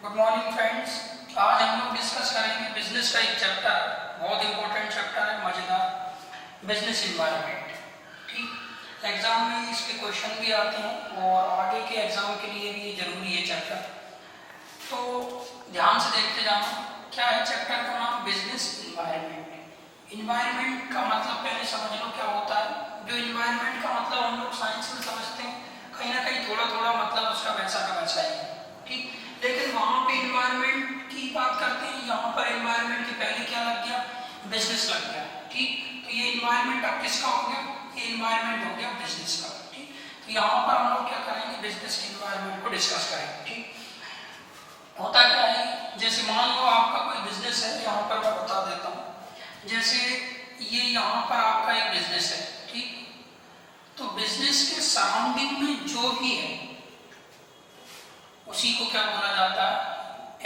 Good morning friends. आज हम लोग डिस्कस करेंगे बिजनेस का एक चैप्टर, बहुत इंपॉर्टेंट चैप्टर है, मजेदार, बिजनेस इन्वायरमेंट। ठीक, एग्जाम में इसके क्वेश्चन भी आते हैं और आगे के एग्जाम के लिए भी ये जरूरी है चैप्टर। तो ध्यान से देखते जाना। क्या है चैप्टर का नाम? Business environment. इन्वायरमेंट का मतलब पहले समझ लो क्या होता है। जो इन्वायरमेंट का मतलब हम लोग साइंस में समझते हैं, कहीं ना कहीं थोड़ा थोड़ा मतलब उसका वैसा का वैसा ही है। ठीक, लेकिन वहाँ पे इन्वायरमेंट की बात करते हैं, यहाँ पर इन्वायरमेंट के पहले क्या लग गया? बिजनेस लग गया। ठीक, तो ये इन्वायरमेंट अब किसका हो गया? ये इन्वायरमेंट हो गया बिजनेस का। ठीक, तो यहाँ पर हम लोग क्या करेंगे? बिजनेस के इन्वायरमेंट को डिस्कस करेंगे। ठीक, होता क्या है, जैसे मान लो आपका कोई बिजनेस है, यहाँ पर मैं बता देता हूँ। जैसे ये यहाँ पर आपका एक बिजनेस है। ठीक, तो बिजनेस के सराउंडिंग में जो भी है उसी को क्या बोला जाता है?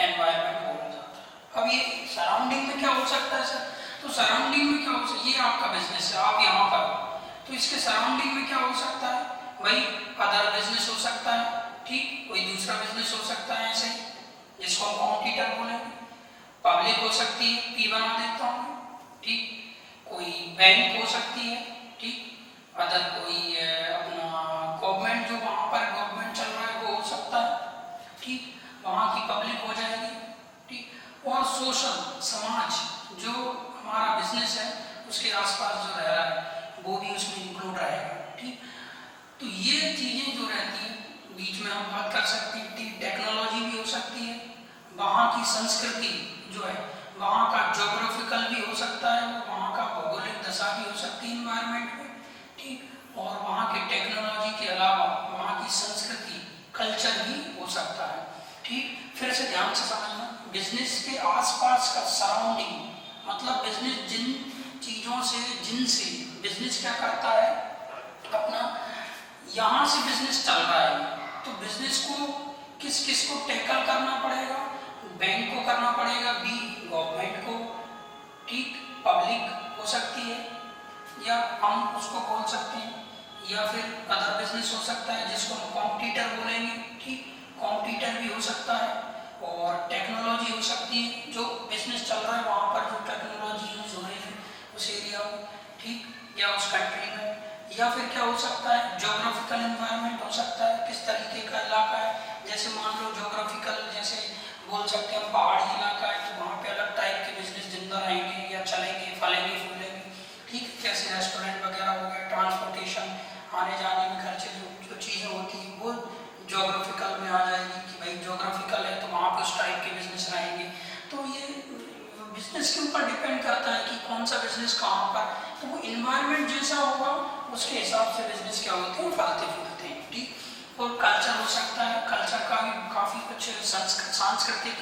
एनवायरमेंट बोला जाता है। अब ये सराउंडिंग में क्या हो सकता है सर? तो सराउंडिंग में क्या हो सकता है? ये आपका बिजनेस है, आप यहाँ पर हो, तो इसके सराउंडिंग में क्या हो सकता है भाई? अदर बिजनेस हो सकता है। ठीक, कोई दूसरा बिजनेस हो सकता है ऐसे, जिसको हम कॉम्पिटिटर बोलेंगे। पब्लिक हो सकती है, पी बना देता हूँ। ठीक, कोई बैंक हो सकती है। ठीक, अदर कोई अपना गवर्नमेंट, जो वहाँ पर गवर्नमेंट चल रहा है वो हो सकता है। ठीक, वहाँ की पब्लिक हो जाएगी। ठीक, और सोशल, समाज, जो हमारा बिजनेस है उसके आसपास जो रह रहा है वो भी उसमें इंक्लूड रहेगा। ठीक, तो ये चीज़ें जो रहती हैं, बीच में हम बात कर सकते हैं, टेक्नोलॉजी भी हो सकती है, वहाँ की संस्कृति जो है, वहाँ का जोग्राफिकल भी हो सकता है, वहाँ का भौगोलिक दशा भी हो सकती है इन्वायरमेंट में। ठीक, और वहाँ के टेक्नोलॉजी के अलावा वहाँ की संस्कृति, कल्चर भी हो सकता है। ठीक, फिर से ध्यान से समझना, बिजनेस के आसपास का सराउंडिंग मतलब बिजनेस जिन चीज़ों से, जिनसे बिजनेस क्या करता है अपना, यहाँ से बिजनेस चल रहा है, तो बिजनेस को किस किस को टैकल करना पड़ेगा? बैंक को करना पड़ेगा, बी गवर्नमेंट को, ठीक, पब्लिक हो सकती है, या हम उसको बोल सकते हैं, या फिर अदर बिजनेस हो सकता है जिसको हम कॉम्पिटिटर बोलेंगे। ठीक, कॉम्पिटिटर भी हो सकता है, और टेक्नोलॉजी हो सकती है, जो बिजनेस चल रहा है वहाँ पर जो टेक्नोलॉजी यूज हो रही है उस एरिया में, ठीक, या उस कंट्री में। या फिर क्या हो सकता है? जोग्राफिकल एनवायरनमेंट हो सकता है, किस तरीके का इलाका है। जैसे मान लो जोग्राफिकल, जैसे बोल सकते हैं पहाड़ी इलाका है, तो वहाँ पे अलग टाइप के बिजनेस जिंदा रहेंगे या चलेंगे, फलेंगे फूलेंगे। ठीक, जैसे रेस्टोरेंट वगैरह हो गया, ट्रांसपोर्टेशन, आने जाने में खर्चे, जो चीज़ें होती हैं वो जोग्राफिकल में आ जाएगी कि भाई जोग्राफिकल है तो वहाँ पे उस टाइप के बिजनेस रहेंगे। तो ये बिजनेस के ऊपर डिपेंड करता है कि कौन सा बिजनेस कहाँ पर, तो वो इन्वायरमेंट जैसा होगा उसके हिसाब से बिजनेस क्या होते हैं, फलते फूलते हैं। ठीक, और कल्चर हो सकता है, कल्चर का भी काफ़ी कुछ सांस्कृतिक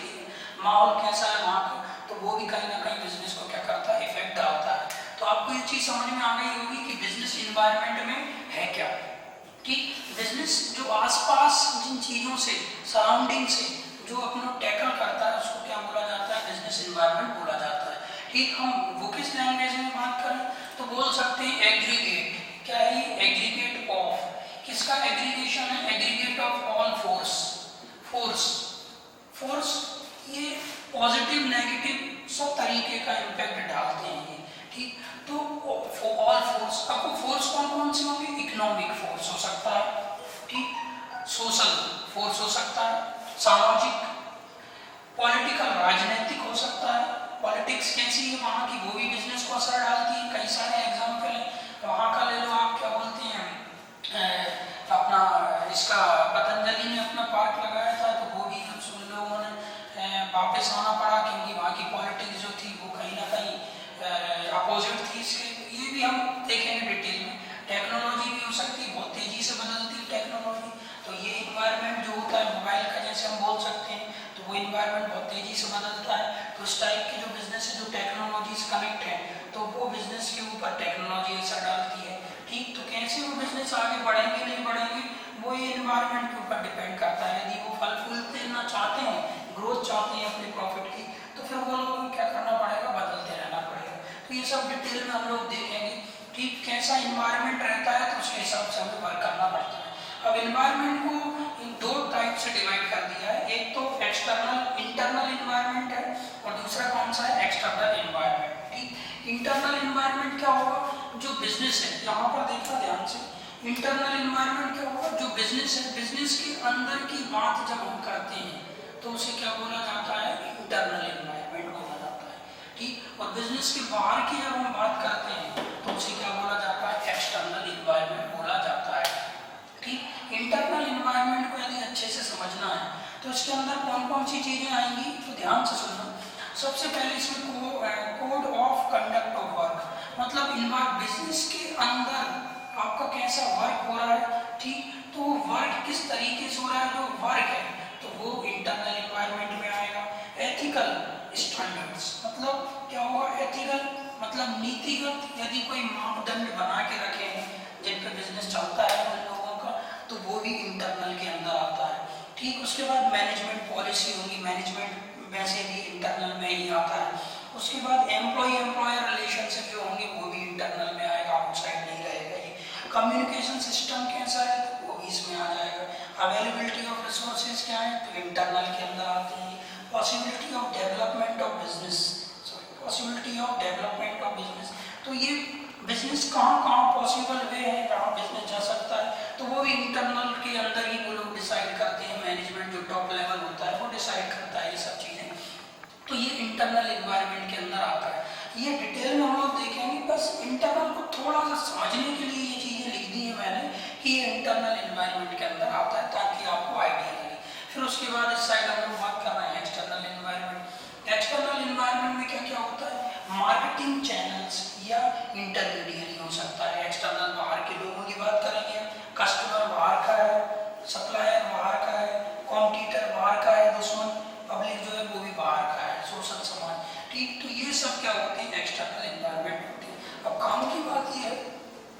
माहौल कैसा है वहाँ का, तो वो भी कहीं ना कहीं बिजनेस को क्या करता है, इफेक्ट डालता है। तो आपको ये चीज़ समझ में आ गई होगी कि बिजनेस इन्वायरमेंट में है क्या। ठीक, बिजनेस जो आसपास जिन चीज़ों से, सराउंडिंग से जो अपना टैकल करता है उसको क्या बोला जाता है? बिजनेस इन्वायरमेंट बोला जाता है। ठीक, हम बुकिश लैंग्वेज में बात करें तो बोल सकते हैं एग्रीगेट। क्या है ये? एग्रीगेट ऑफ, किसका एग्रीगेशन है? Aggregate of all force. Force, force ये पॉजिटिव नेगेटिव सब तरीके का इम्पैक्ट डालते हैं ये। ठीक, तो ऑल फोर्स, आपको फोर्स कौन कौन से होंगे? इकोनॉमिक फोर्स हो सकता है, ठीक, सोशल फोर्स हो सकता है, सामाजिक, पॉलिटिकल राजनीतिक हो सकता है। पॉलिटिक्स कैसी है वहाँ की, वो भी बिजनेस को असर डालती है। कई सारे एग्जाम्पल है वहाँ का, ले लो आप, क्या बोलते हैं अपना इसका पतंजलि ने अपना पार्क लगाया था, तो वो भी कुछ लोगों ने वापस आना पड़ा क्योंकि वहाँ की पॉलिटिक्स जो थी वो कहीं ना कहीं अपोजिट थी इसके। तो ये भी हम देखेंगे डिटेल में। टेक्नोलॉजी भी हो सकती है, बहुत तेजी से बदलती है टेक्नोलॉजी, तो ये इन्वायरमेंट जो होता है मोबाइल का, जैसे हम बोल सकते हैं, तो वो इन्वायरमेंट बहुत तेजी से बदलता है। तो इस टाइप के जो बिजनेस है जो टेक्नोलॉजी से कनेक्ट है, तो वो बिजनेस के ऊपर टेक्नोलॉजी असर डालती है। ठीक, तो कैसे वो बिजनेस आगे बढ़ेंगे नहीं बढ़ेंगे वो ये इन्वायरमेंट के ऊपर डिपेंड करता है। यदि वो फल फूलते ना चाहते हैं, ग्रोथ चाहते हैं अपने प्रॉफिट की, तो फिर वो लोगों को क्या करना पड़ेगा? बदलते रहना पड़ेगा। तो ये सब डिटेल में हम लोग देखेंगे। ठीक, कैसा इन्वायरमेंट रहता है तो उसके हिसाब से हमें वर्क करना पड़ता है। अब इन्वायरमेंट को इन दो टाइप से डिवाइड कर दिया है, एक तो एक्सटर्नल इंटरनल इन्वायरमेंट क्या होगा, जो बिजनेस है, यहाँ पर देखना ध्यान से, इंटरनल इन्वायरमेंट क्या होगा, जो बिजनेस है, बिजनेस के अंदर की बात जब हम करते हैं तो उसे क्या बोला जाता है, इंटरनल इन्वायरमेंट बोला जाता है, ठीक। और बिजनेस के बाहर की जब हम बात करते हैं तो उसे क्या बोला जाता है, एक्सटर्नल इन्वायरमेंट बोला जाता है, ठीक। इंटरनल इन्वायरमेंट को यदि अच्छे से समझना है तो इसके अंदर कौन कौन सी चीजें आएंगी, तो ध्यान से सुनना। सबसे पहले इसमें code of conduct of work, मतलब बिजनेस के अंदर आपका कैसा वर्क हो रहा है, ठीक। तो वर्क किस तरीके से हो रहा है, जो वर्क है तो वो इंटरनल इन्वायरमेंट में आएगा। एथिकल स्टैंडर्ड्स, मतलब क्या होगा, एथिकल मतलब नीतिगत यदि कोई मापदंड बना के रखे हैं जिन पे बिजनेस चलता है उन लोगों का, तो वो भी इंटरनल के अंदर आता है, ठीक। उसके बाद मैनेजमेंट पॉलिसी होगी, मैनेजमेंट वैसे भी इंटरनल में ही आता है। उसके बाद एम्प्लॉय एम्प्लॉयर रिलेशनशिप जो होंगे वो भी इंटरनल में आएगा, आउटसाइड नहीं रहेगा ये। कम्युनिकेशन सिस्टम कैसा है तो वो भी इसमें आ जाएगा। अवेलेबिलिटी ऑफ रिसोर्सेज क्या है तो इंटरनल के अंदर आते हैं। Possibility of development of business, possibility of development of business, तो ये बिजनेस कहाँ कहाँ पॉसिबल वे है, कहाँ बिजनेस जा सकता है, तो वो भी इंटरनल के अंदर ही वो लोग डिसाइड करते हैं। मैनेजमेंट जो टॉप लेवल होता है वो डिसाइड करता है ये सब चीज़ें, तो ये इंटरनल इन्वायरमेंट के अंदर आता है। ये डिटेल में हम लोग देखेंगे, बस इंटरनल को थोड़ा सा समझने के लिए ये चीज़ें लिख दी है मैंने कि ये इंटरनल इन्वायरमेंट के अंदर आता है, ताकि आपको आइडिया लगे। फिर उसके बाद इस साइड हम लोग बात कर रहे हैं एक्सटर्नल इन्वायरमेंट। एक्सटर्नल इन्वायरमेंट में क्या क्या होता है, मार्केटिंग चैनल्स या इंटरमीडियरी हो सकता है। एक्सटर्नल बाहर के लोगों की बात करेंगे, कस्टमर बाहर का है, सप्लायर बाहर का है, कॉम्पिटिटर बाहर का है, दुश्मन पब्लिक जो है वो भी बाहर का है, सोशल समाज, ठीक। तो ये सब क्या होते हैं, एक्सटर्नल इन्वायरमेंट होते हैं। अब काम की बात ये है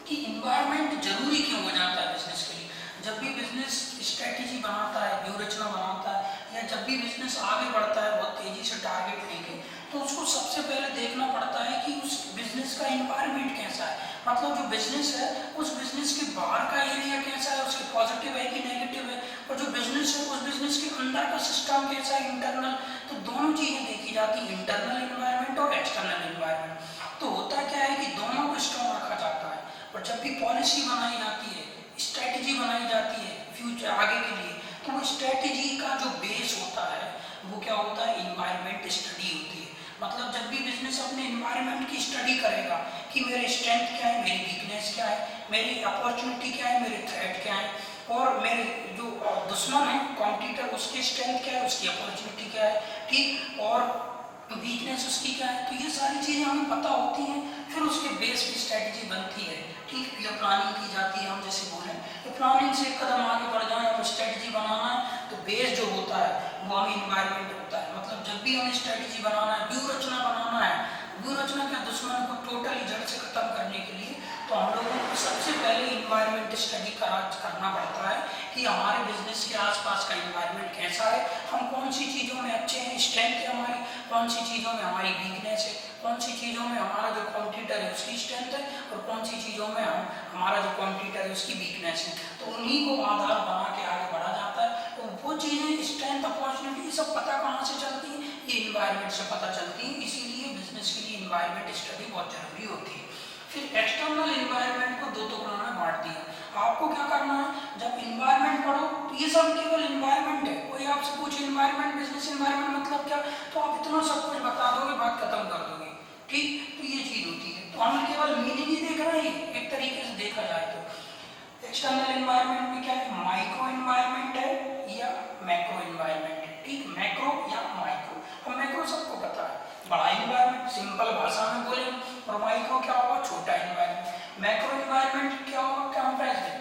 कि इन्वायरमेंट जरूरी क्यों हो जाता है बिजनेस के लिए। जब भी बिजनेस स्ट्रेटेजी बनाता है, व्यूहरचना बनाता है, या जब भी बिजनेस आगे बढ़ता है बहुत तेजी से टारगेट लेके, तो उसको सबसे पहले देखना पड़ता है कि उस बिजनेस का इन्वायरमेंट कैसा है, मतलब जो बिजनेस है उस बिजनेस के बाहर का एरिया कैसा है, उसके पॉजिटिव है कि नेगेटिव है, और जो बिजनेस है उस बिजनेस के अंदर का सिस्टम कैसा है, इंटरनल। तो दोनों चीजें देखी जाती है, इंटरनल इन्वायरमेंट और एक्सटर्नल इन्वायरमेंट। तो होता क्या है कि दोनों को स्ट्रॉन्ग रखा जाता है, और जब भी पॉलिसी बनाई जाती है, स्ट्रेटेजी बनाई जाती है फ्यूचर आगे के लिए, तो वो स्ट्रेटेजी का जो बेस होता है वो क्या होता है, इन्वायरमेंट स्टडी होती है। मतलब जब भी बिजनेस अपने इन्वायरमेंट की स्टडी करेगा कि मेरे स्ट्रेंथ क्या है, मेरी वीकनेस क्या है, मेरी अपॉर्चुनिटी क्या है, मेरे थ्रेट क्या है, और मेरे जो दुश्मन है कॉम्पिटिटर उसकी स्ट्रेंथ क्या है, उसकी अपॉर्चुनिटी क्या है, ठीक, और वीकनेस उसकी क्या है, तो ये सारी चीज़ें हमें पता होती हैं। फिर उसके बेस पे स्ट्रेटजी बनती है, ठीक, या प्लानिंग की जाती है। हम जैसे बोलें तो प्लानिंग से एक कदम आगे बढ़ जाए, हमें स्ट्रेटजी बनाना है तो बेस जो होता है वो हमें इन्वायरमेंट होता है। मतलब जब भी हमें स्ट्रेटजी बनाना है, व्यूहरचना बनाना है, व्यूहरचना के दुश्मन को टोटली जड़ से खत्म करने के लिए, तो हम लोगों को सबसे पहले इन्वायरमेंट स्टडी करना पड़ता है कि हमारे बिजनेस के आसपास का इन्वायरमेंट कैसा है, हम कौन सी चीज़ों में अच्छे हैं, स्ट्रेंथ है हमारी, कौन सी चीज़ों में हमारी वीकनेस है, कौन सी चीज़ों में हमारा जो कॉम्पिटिटर है उसकी स्ट्रेंथ है, और कौन सी चीज़ों में हमारा जो कॉम्पिटिटर है उसकी वीकनेस है। तो उन्हीं को आधार बना के आगे बढ़ा जाता है। तो वो चीज़ें स्ट्रेंथ, अपॉर्चुनिटी, ये सब पता कहाँ से चलती है, ये इन्वायरमेंट से पता चलती है। इसीलिए बिजनेस के लिए इन्वायरमेंट स्टडी बहुत जरूरी होती है। फिर एक्सटर्नल इन्वायरमेंट को दो टुकड़ों में बांट दिया। आपको क्या करना है, जब इन्वायरमेंट पढ़ो तो ये सब केवल इन्वायरमेंट है। कोई आपसे पूछे इन्वायरमेंट, बिजनेस इन्वायरमेंट मतलब क्या, तो आप इतना सब कुछ बता दोगे, बात खत्म कर दोगे, ठीक। तो ये चीज होती है। तो हम केवल मीनिंग ही देख रहे हैं एक तरीके से देखा जाए तो। एक्सटर्नल इन्वायरमेंट में क्या है, माइक्रो इन्वायरमेंट है या मैक्रो इन्वायरमेंट है, ठीक। मैक्रो या माइक्रो, अब मैक्रो सबको पता है, बड़ा इन्वायरमेंट सिंपल भाषा में बोले, और माइक्रो क्या होगा, छोटा इन्वायरमेंट। मैक्रो इन्वायरमेंट क्या होगा, कंपैरिजन।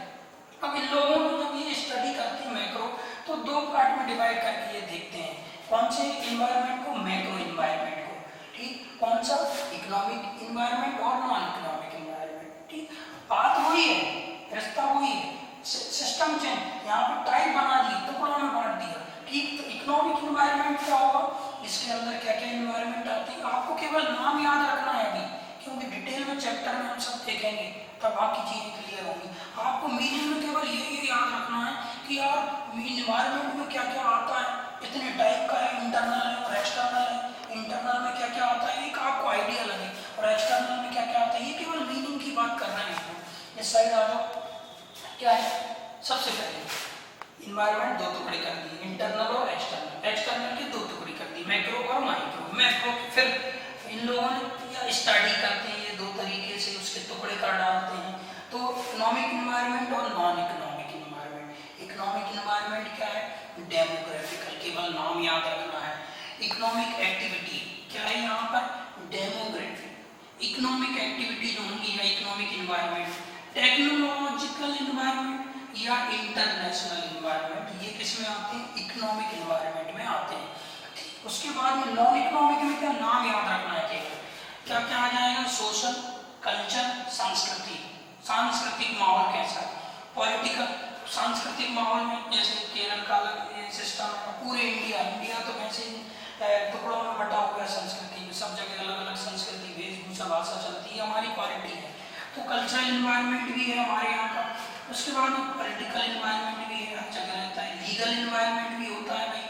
अब इन लोगों को जब ये स्टडी करते हैं मैक्रो, तो दो पार्ट में डिवाइड करके ये देखते हैं, कौन से इन्वायरमेंट को, मैक्रो इन्वायरमेंट को, ठीक। कौन सा, इकोनॉमिक इन्वायरमेंट और नॉन इकोनॉमिक इन्वायरमेंट, ठीक। बात वही है, रिश्ता वही है, सिस्टम चेंज, यहाँ पर टाइप बना दी, टुकड़ों में बांट दिया, ठीक। तो इकोनॉमिक इन्वायरमेंट क्या होगा, इसके अंदर क्या क्या इन्वायरमेंट आती है, आपको केवल नाम याद रखना है अभी, क्योंकि डिटेल में चैप्टर में हम सब देखेंगे तब आपकी चीजें क्लियर होंगी। आपको मीनिंग में केवल ये याद रखना है कि यार इन्वायरमेंट में क्या क्या आता है, इतने टाइप का है, इंटरनल है और एक्सटर्नल है, इंटरनल में क्या क्या आता है, एक आपको आइडिया लगे, और एक्सटर्नल इस साइड आ जाओ, क्या है सबसे पहले इन्वायरमेंट दो टुकड़े कर दिए, इंटरनल और एक्सटर्नल। एक्सटर्नल के दो टुकड़े कर दिए, मैक्रो और माइक्रो। मैक्रो फिर इन लोगों ने या स्टडी करते हैं ये दो तरीके से, उसके टुकड़े कर डालते हैं। तो इकोनॉमिक इन्वायरमेंट और non economic environment. Economic environment क्या है, डेमोग्राफिकल, केवल नाम याद रखना है। इकोनॉमिक एक्टिविटी क्या है यहाँ पर, डेमोग्राफी। इकोनॉमिक एक्टिविटी जो होंगी या इकोनॉमिक इन्वायरमेंट, टेक्नोलॉजिकल इन्वायरमेंट या इंटरनेशनल इन्वायरमेंट, ये किस में आते हैं, इकोनॉमिक इन्वायरमेंट में आते हैं। ठीक, उसके बाद में नॉन इकोनॉमिक में क्या, नाम याद रखना है केवल, क्या क्या आ जाएगा, सोशल, कल्चर, संस्कृति, सांस्कृतिक माहौल कैसा है, पॉलिटिकल, सांस्कृतिक माहौल में जैसे केरल का अलग सिस्टम है, पूरे इंडिया तो वैसे टुकड़ों में बटा हुआ है संस्कृति में, सब जगह अलग अलग संस्कृति, वेशभूषा, भाषा चलती है, हमारी क्वालिटी है। तो कल्चरल इन्वायरमेंट भी है हमारे यहाँ का। उसके बाद में पॉलिटिकल इन्वायरमेंट भी है, हर जगह रहता है। लीगल इन्वायरमेंट भी होता है भाई,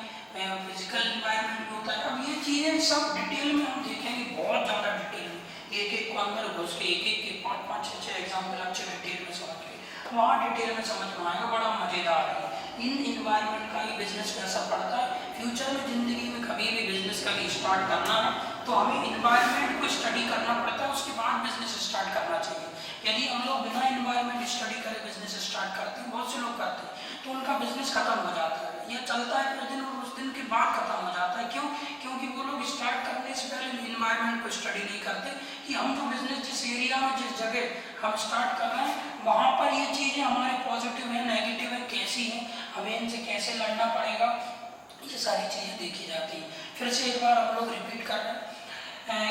फिजिकल इन्वायरमेंट भी होता है। अब ये चीज़ें सब डिटेल में हम देखेंगे, बहुत ज़्यादा डिटेल में, एक एक को अंदर घुस के एक एक के 5-5, 6-6 एग्जाम्पल अच्छे डिटेल में समझ के वहाँ डिटेल में समझ में आएगा, बड़ा मज़ेदार है। इन इन्वायरमेंट का ये बिजनेस पे असर पड़ता है। फ्यूचर में ज़िंदगी में कभी भी बिजनेस कभी स्टार्ट करना है तो हमें इन्वायरमेंट को स्टडी करना पड़ता है, उसके बाद बिजनेस स्टार्ट करना चाहिए। यदि हम लोग बिना इन्वायरमेंट स्टडी करे बिजनेस स्टार्ट करते हैं, बहुत से लोग करते हैं, तो उनका बिजनेस खत्म हो जाता है। यह चलता है कुछ दिन और उस दिन के बाद खत्म हो जाता है। क्यों? क्योंकि वो लोग स्टार्ट करने से पहले इन्वायरमेंट को स्टडी नहीं करते कि हम जो बिजनेस जिस एरिया में जिस जगह हम स्टार्ट कर रहे हैं वहाँ पर ये चीज़ें हमारे पॉजिटिव है, नेगेटिव है, कैसी हैं, हमें इनसे कैसे लड़ना पड़ेगा, ये सारी चीज़ें देखी जाती हैं। फिर से एक बार हम लोग रिपीट कर रहे हैं।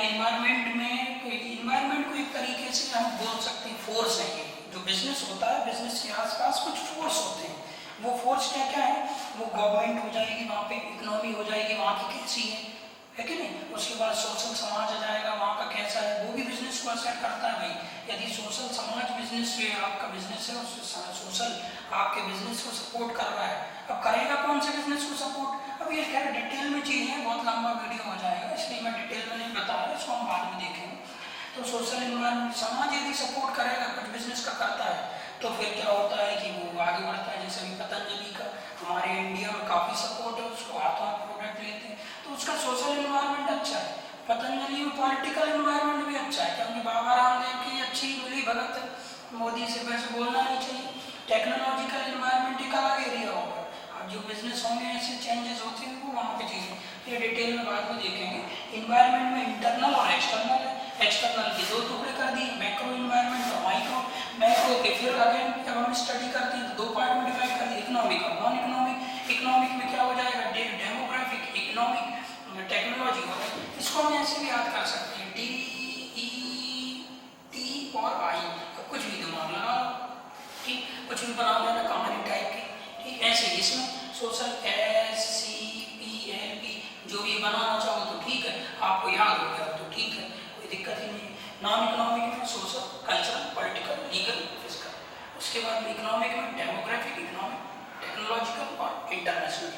इन्वायरमेंट को एक तरीके से हम बोल सकते हैं फोर्स है। ये जो बिजनेस होता है, बिजनेस के आसपास कुछ फोर्स होते हैं। वो फोर्स क्या क्या है, वो गवर्नमेंट हो जाएगी, वहाँ पे इकोनॉमी हो जाएगी, वहाँ की कैसी है कि नहीं। उसके बाद सोशल समाज आ जाएगा, वहाँ का कैसा है, वो भी बिजनेस को असर करता है भाई। यदि सोशल समाज बिजनेस से आपका बिजनेस है, सोशल आपके बिजनेस को सपोर्ट कर रहा है, अब करेगा कौन से बिजनेस को सपोर्ट। अब ये क्या डिटेल में चीज़ है, बहुत लंबा वीडियो हो जाएगा, इसलिए मैं डिटेल में नहीं बता रहा, इसको हम बाद में देखेंगे। तो सोशल इन्वायरमेंट, समाज यदि सपोर्ट करेगा, कुछ बिजनेस का करता है, तो फिर क्या होता है कि वो आगे बढ़ता है। जैसे अभी पतंजलि का हमारे इंडिया में काफ़ी सपोर्ट है, उसको हाथों में प्रोडक्ट लेते हैं, तो उसका सोशल इन्वायरमेंट अच्छा है। पतंजलि में पॉलिटिकल इन्वायरमेंट भी अच्छा है, क्योंकि बाबा रामदेव की अच्छी मिली भगत है, मोदी से वैसे बोलना नहीं चाहिए। टेक्नोलॉजिकल इन्वायरमेंट एक अलग एरिया होगा, अब जो बिजनेस होंगे ऐसे चेंजेस होते हैं वो वहाँ पे चीज़ें, ये डिटेल में बाद में देखेंगे। इन्वायरमेंट में इंटरनल और एक्सटर्नल है। एक्सटर्नल के दो टुकड़े कर दिए, मैक्रो इन्वायरमेंट और माइक्रो। मैक्रो के फिर अगेन जब हम स्टडी करते हैं तो दो पार्ट में डिवाइड कर दिए, इकोनॉमिक और नॉन इकोनॉमिक। इकोनॉमिक में क्या हो जाएगा, डेमोग्राफिक, इकोनॉमिक, टेक्नोलॉजी हो गई। इसको हम ऐसे भी याद कर सकते हैं, DET और I, कुछ भी दिमाग लगा लो, ठीक, कुछ भी बना लेना कहानी टाइप की, ठीक। ऐसे इसमें सोशल SCPLP जो भी बनाना चाहो तो ठीक है, आपको याद हो गया तो ठीक है, कोई दिक्कत ही नहीं। नॉन इकोनॉमिक में social, cultural, political, legal, physical. उसके बाद इकोनॉमिक में डेमोग्राफिक, इकोनॉमिक, टेक्नोलॉजिकल और इंटरनेशनल,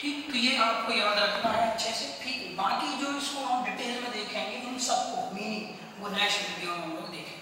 ठीक। तो ये आपको याद रखना है अच्छे से, ठीक। बाकी जो इसको हम डिटेल में देखेंगे इन सबको मीनिंग वो नेक्स्ट वीडियो में हम लोग देखेंगे।